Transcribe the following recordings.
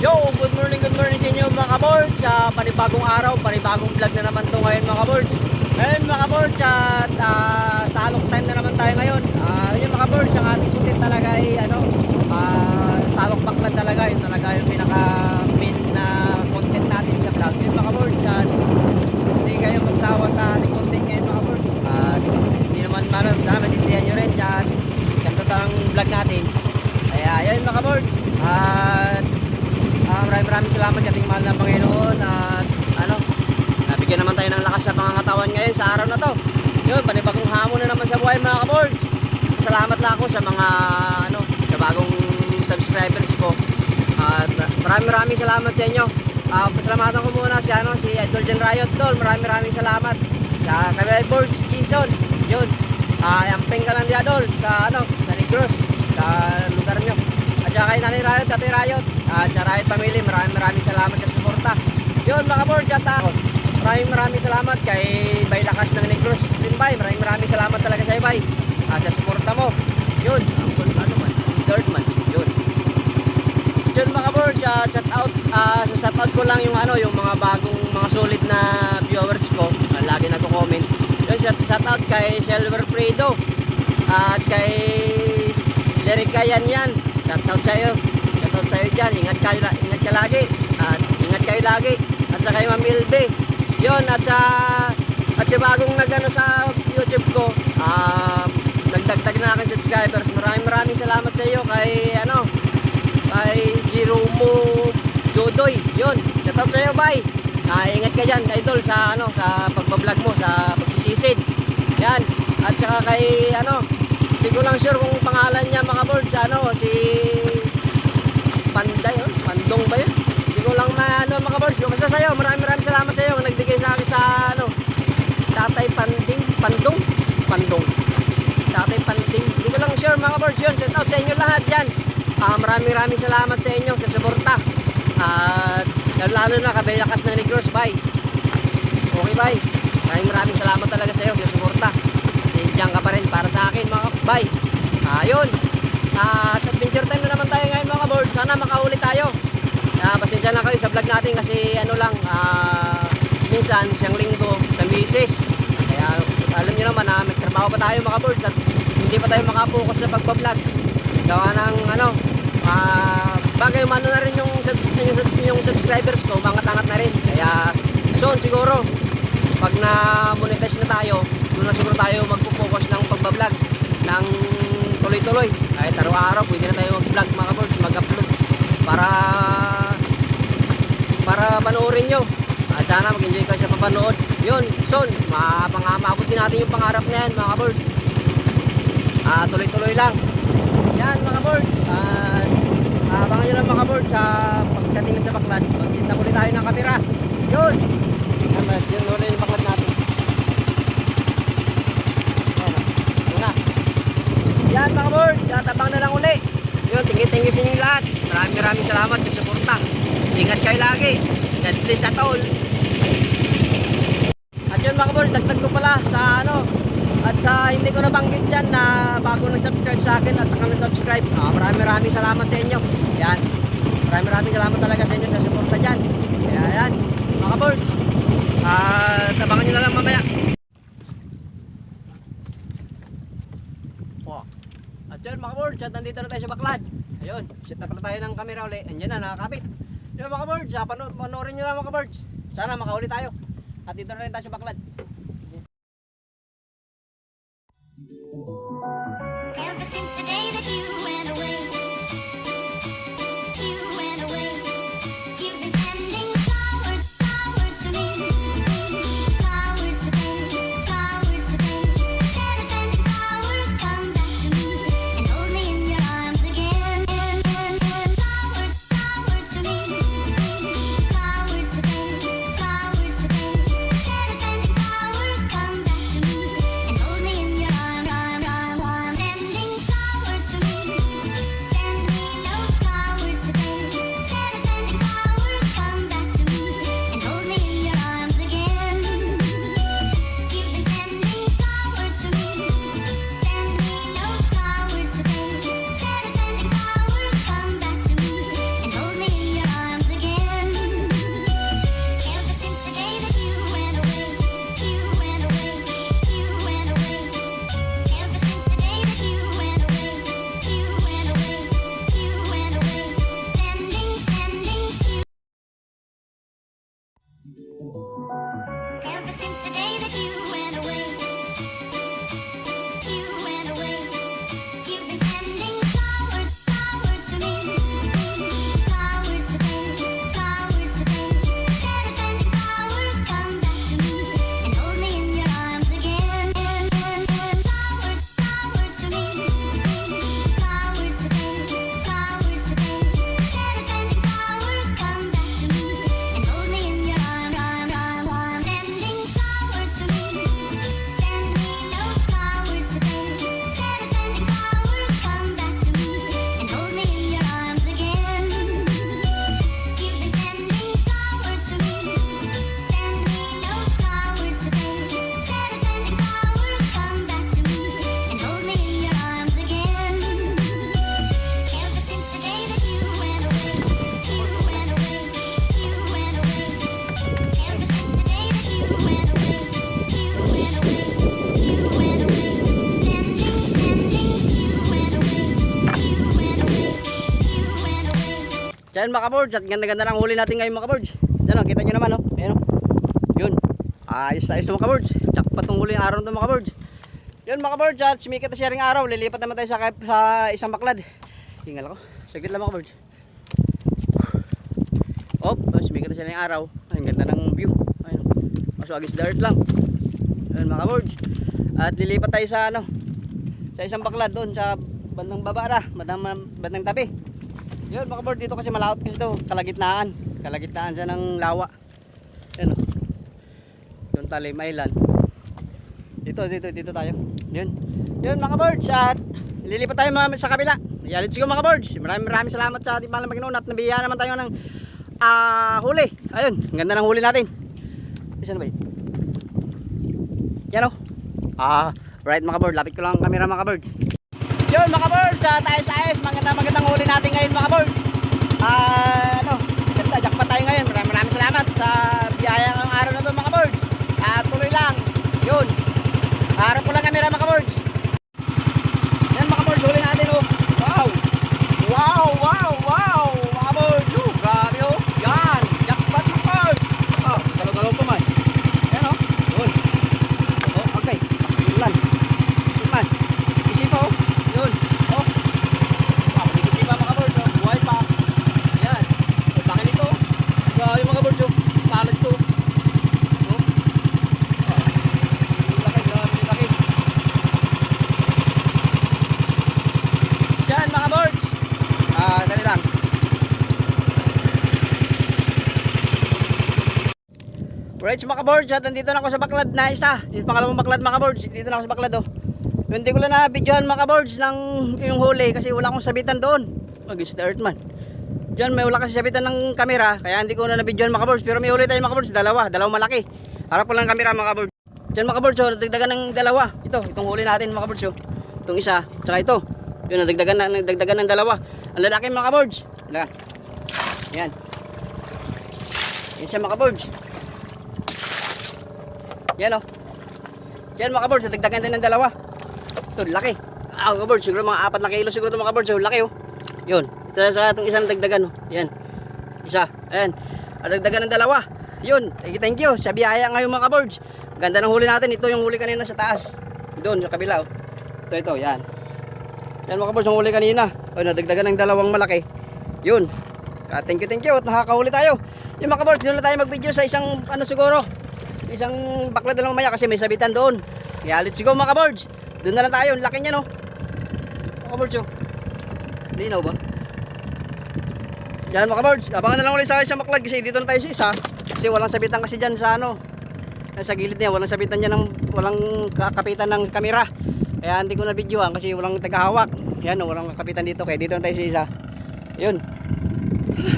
Good morning sa inyo mga kabords. Panibagong araw, panibagong vlog na naman to ngayon mga kabords. Ngayon mga kabords, at salok time na naman tayo ngayon. Yun mga kabords, ang ating content talaga ay salok baklan talaga. Yun talaga yung pinaka main na content natin sa vlog. Yun mga kabords, at hindi kayo magsawa sa ating content ngayon mga kabords. At hindi naman maintindihan nyo rin. At ganito ang vlog natin. Kaya yun mga kabords. At maraming salamat sa ating mahal na Panginoon at nabigyan naman tayo ng lakas sa pangangatawan ngayon sa araw na to. Yun, panibagong hamon na naman sa buhay mga kabords. Salamat lang ako sa mga sa bagong subscribers ko. At maraming salamat sa inyo. Pasalamatan ko muna si Idol Jen Riot Dol. Maraming salamat sa kay Boards Quezon. Yun. Yamping ka lang di Adol sa Negros, sa lugar nyo. At saka kay Nanay Riot, Tatay Riot, at sa Riot Family, maraming salamat sa suporta. Yun mga kabords, at maraming salamat kay Bay Lakas ng Negros din Bay. Maraming salamat talaga sa Bay sa suporta mo. Yun, third man. Yun mga kabords, shout out ko lang yung yung mga bagong mga solid na viewers ko. Lagi nagko-comment. Yun, shout out kay Silver Fredo at kay Lerica yan. Shout out sa'yo dyan, ingat ka lagi at ingat kayo lagi at sa kay Ma'am Milbe yun at sa bagong sa YouTube ko nagdagdag na aking subscribers. Maraming salamat sa iyo kay kay Jeromo Dodoy. Yun, shout out sa'yo bye. Ingat ka dyan idol sa sa pagbablog mo, sa pagsisisid yan. At saka kay hindi ko lang sure kung pangalan niya mga boards, si Panday, Pandong ba yun? Hindi ko lang mga boards. Basta sa'yo, maraming salamat sa'yo kung nagbigay sa akin sa Tatay Pandong. Tatay Panding. Hindi ko lang sure mga boards yun. Shout out sa inyo lahat dyan. Maraming salamat sa inyo sa suporta. At lalo na Bay Lakas ng Negros, bye. Okay, bye. Maraming salamat talaga sa iyo sa suporta. Diyan ka pa rin para sa akin mga bye. Ayun. At adventure time na naman tayo ngayon mga boards. Sana makahuli tayo. Pasensya lang kayo sa vlog natin kasi minsan siyang linggo sa misis. Kaya alam niyo naman may trabaho pa tayo mga boards at hindi pa tayo makapokus sa pagbablog. Gawa ng bagay umano na rin yung subscribers ko, mangat-angat na rin. Kaya soon siguro pag na-monetize na tayo, doon na siguro tayo magpo-focus ng pagbablog ng tuloy-tuloy. Kahit araw-araw pwede na tayo mag-vlog mga boards, mag-upload para panoorin nyo. At sana mag-enjoy kayo sa papanood. Yun, soon maabot din natin yung pangarap na yan mga boards. Tuloy-tuloy lang yan mga boards. Abangan nyo lang mga boards sa pagdating sa baklan. Magsinta ulit tayo ng kamera. Yun ulit yung baklan natin. Yan mga boards, abang na lang uli. Yun, thank you sa inyo lahat. Maraming salamat sa suporta. Ingat kayo lagi. God bless at all. At yun mga boards, dagdag ko pala sa at sa hindi ko nabanggit dyan na bago nag-subscribe sa akin at saka nag-subscribe. Maraming salamat sa inyo. Yan. Maraming salamat talaga sa inyo sa suporta dyan. Kaya yan, mga boards. Abangan nyo na lang mamaya. At yun mga boards, at nandito na tayo sa Baklad. Ayun, set na pala tayo ng camera uli. Andiyan na, nakakapit. Yun mga boards, panoorin nyo lang mga boards. Sana makauli tayo. At dito na rin tayo sa Baklad. Ever since the day that you went away, you've been sending flowers to me, flowers today, instead of sending flowers, come back to me, and hold me in your arms again, flowers to me, flowers today, instead of sending flowers. Diyan mga kabords, at ganda-ganda ng huli natin ngayon mga kabords. Diyan o, kita nyo naman o. Ayan o. Yun. Ayos na ayos mga kabords. Jackpot tong huli araw nito mga kabords. Yun mga kabords, at sumikat na siya ring araw. Lilipat naman tayo sa isang baklad. Tinggal ako. Saglit lang mga kabords. Op, sumikat na siya ring araw. Ay, ang ganda ng view. Ayun. Maso agis the earth lang. Yun mga kabords. At lilipat tayo sa sa isang baklad doon sa bandang baba na, bandang tabi. Yun mga kabords, dito kasi malawat kasi ito, kalagitnaan siya ng lawa. Yan o. Doon Talim Island. Dito tayo. Yun mga kabords, at lilipat tayo sa kabila. Let's go mga kabords. Maraming salamat sa ating mahal na Panginoon at nabiyayaan naman tayo ng huli. Ayun, ang ganda ng huli natin. Isa na ba yun? Yan o. Right mga kabords, lapit ko lang ang camera mga kabords. Yun mga kabords, tayo sa ayos. Magandang huli natin ngayon mga kabords. Ganda, jackpot tayo ngayon. Maraming salamat sa biyaya ng araw na ito mga kabords. Tuloy lang. Yun. Harap ko lang camera mga kabords. Yan mga kabords, huli natin o. Wow mga kabords. Grabe o. Yan, jackpot mga kabords. Galaw-galaw pa man. Yan o. Yun. Okay, pasimulan. Isipan. Isipa o. Yun. Isipa mga kabords o. Buhay pa. Yan. Bakit ito? Grabe mga kabords o. Palad ko. Dali lang. Alright mga kabords, at nandito na ako sa baklad na isa. Yung pangalawang baklad mga kabords. Dito na ako sa baklad oh. Hindi ko lang na-videohan mga kabords ng yung huli kasi wala akong sabitan doon. Mag-is the earth man. Diyan may wala kasi sabitan ng kamera, kaya hindi ko na na-videohan mga kabords. Pero may huli tayo mga kabords, dalawang malaki. Harap ko lang ang kamera mga kabords. Diyan mga kabords, nagdagdagan ng dalawa. Itong huli natin mga kabords. Itong isa, tsaka ito. Yun, nagdagdagan ng dalawa. Ang lalaki mga kabords. Yan. Yan siya mga kabords. Yan o. Yan mga kabords, nagdagdagan din ng dalawa. Ito, laki. Kabords, siguro mga 4 na kilo siguro ito mga kabords. Laki o. Yun. Ito sa itong isang dagdagan o. Yan. Isa. Ayan. Dagdagan ng dalawa. Yun. Thank you. Sa biyaya ngayon mga kabords. Ganda ng huli natin. Ito yung huli kanina sa taas. Doon, sa kabila o. Ito. Yan. Yan mga kabords, yung huli kanina. O, nadagdagan ng dalawang malaki. Yun. Thank you. At nakakahuli tayo. Yung mga kabords, doon na tayo mag-video sa isang siguro. Isang baklad na lang maya kasi may sabitan doon. Kaya let's go mga kabords. Doon na lang tayo. Laki niya no. Mga kabords yun. Linaw ba? Yan mga kabords. Abangan na lang ulit sa isang baklad kasi dito na tayo sa isa. Kasi walang sabitan kasi dyan sa sa gilid niya. Walang sabitan dyan walang kapitan ng kamera. Kaya hindi ko na videohan kasi walang tagahawak. Yan o, walang kapitan dito. Kaya dito na tayo sa isa. Yun.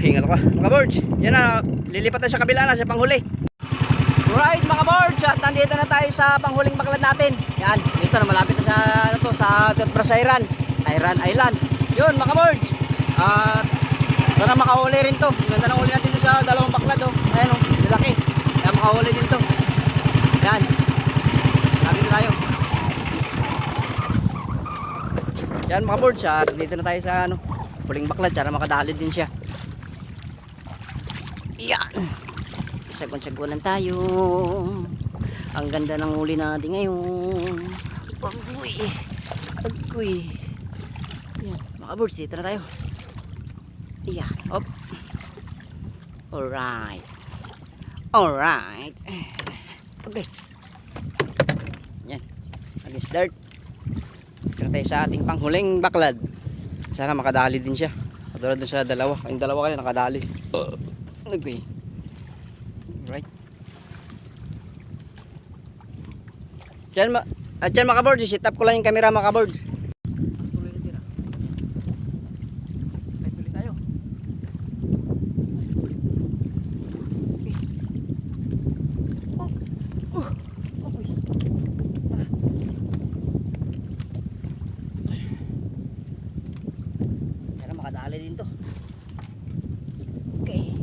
Hingal ko. Mga kabords. Yan na. Lilipat tayo sa kabila na sa panghuli. Right mga kabords, at nandito na tayo sa panghuling baklad natin. Yan, dito na malapit na sa Toothbrush Island. Yun mga kabords. At sana makahuli rin to. Ganda ng huli natin dito sa dalawang baklad oh. Ayan oh, lalaki. Kaya makahuli din to. Yan. Lagi na tayo. Yan mga kabords, at dito na tayo sa huling baklad. Sana makadali din siya. Yan. Sagon-sagonan tayo. Ang ganda ng huli natin ngayon. Agoy. Yan, mga kabords, dito na tayo. Yan, op. Alright. Okay. Yan. Nag-start. Dito na tayo sa ating panghuling baklad. Sana makadali din siya. Katulad sa dalawa. Yung dalawa kayo nakadali. Agoy. Right. Diyan mga kabords, set up ko lang yung camera mga kabords. Tuloy na tira. Tuloy tayo. Yan makadali din to. Okay.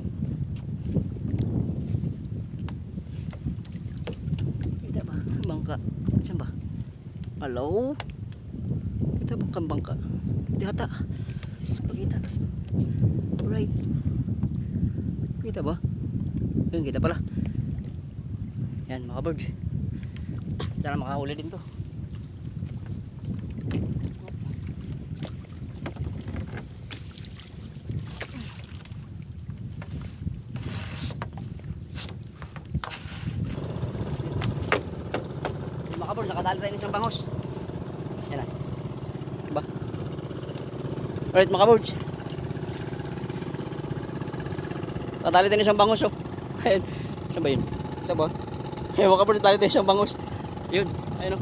Bangka. Saan ba? Hello? Kita bangka. Di hata. Pagkita. Alright. Right. Kita ba? Yun, kita pala. Yan mga birds. Sana makahuli din to. Yan mga birds, nakadali tayo ng isang bangos. Yan na. Ba? Alright mga birds. Tatali tayo ng isang bangos oh. Ayan. Saan ba yun? Ito ba? Ayan mga birds, tatali tayo ng isang bangos. Yun. Ayan oh.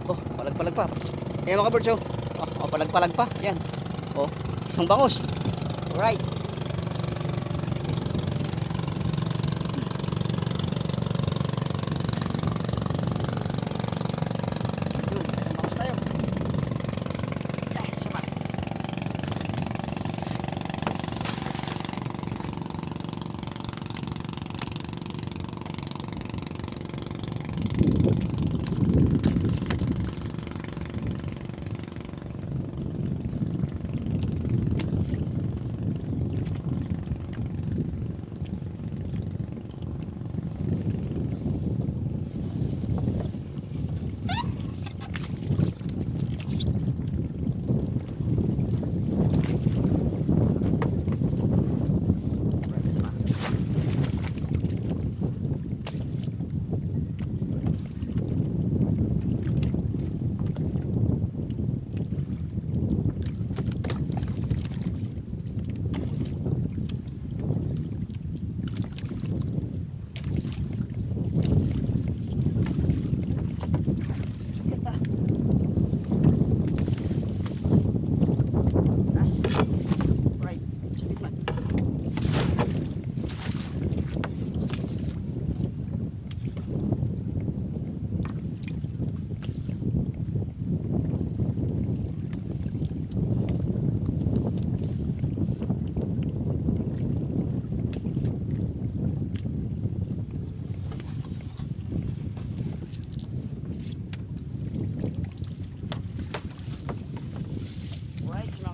Oh, palag-palag pa. Ayan mga birds oh. Oh, palag-palag pa. Ayan. Oh, isang bangos. Alright. Yun, isang bangos tayo. Ay, sama.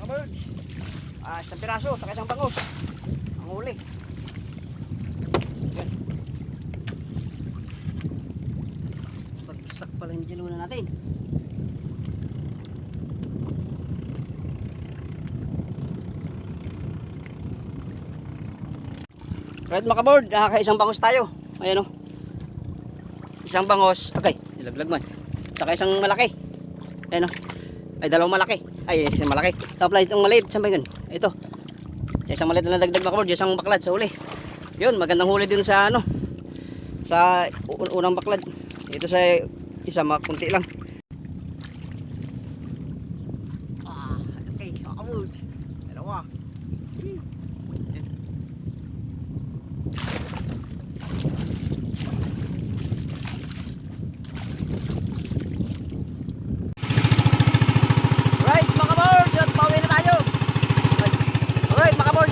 Bird. Isang piraso, saka isang bangos. Ang huli. Yan. Bagsak pala yung dilunan natin. Right mga kabord, isang bangos tayo. Ayan o. Isang bangos. Okay, nilaglag man. Saka isang malaki. Ayan o. Ay, dalawang malaki. Ay, isang malaki. Tapos itong maliit. Saan ba yun? Ito. Isang maliit na dagdag mga kabord. Isang baklad sa huli. Yun, magandang huli din sa ano. Sa unang baklad. Ito sa isa, kunti lang. Okay, mga kabord. Dalawa.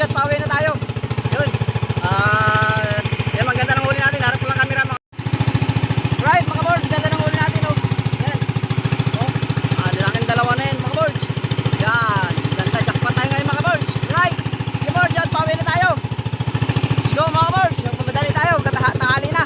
Pauwi na tayo. Yun. Yan, maganda ng huli natin. Harap ko lang camera. Right, mga board. Ganda ng huli natin. Oh. Yan. Oh. Nilaking dalawa na yan, mga board. Yan. Ganda. Jackpot tayo ngayon, mga board. Right. Mga board, yan. Pauwi na tayo. Let's go, mga board. Pumadali tayo. Tanghali na.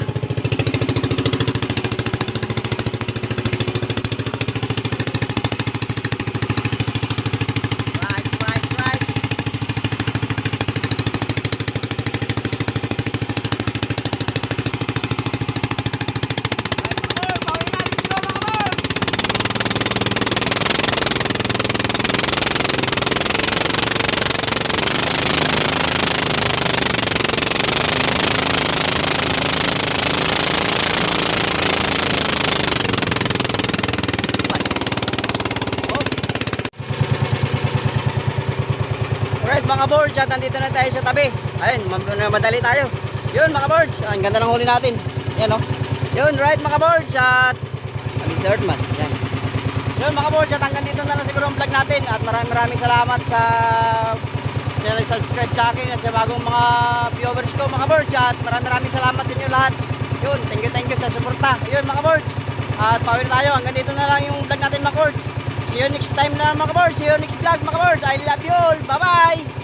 Alright mga boards, at nandito na tayo sa tabi. Ayun, madali tayo. Yun mga boards, ang ganda ng huli natin. Yan o. Yun, right mga boards, at third man. Yan. Yun mga boards, at hanggang dito na lang siguro ang vlog natin. At maraming salamat sa nag-subscribe sa akin at sa bagong mga viewers ko mga boards. At maraming salamat sa inyo lahat. Yun, thank you sa suporta. Yun mga boards, at pauwi na tayo. Hanggang dito na lang yung vlog natin mga boards. See you next time na mga boards. See you next vlog mga boards. I love you all. Bye bye.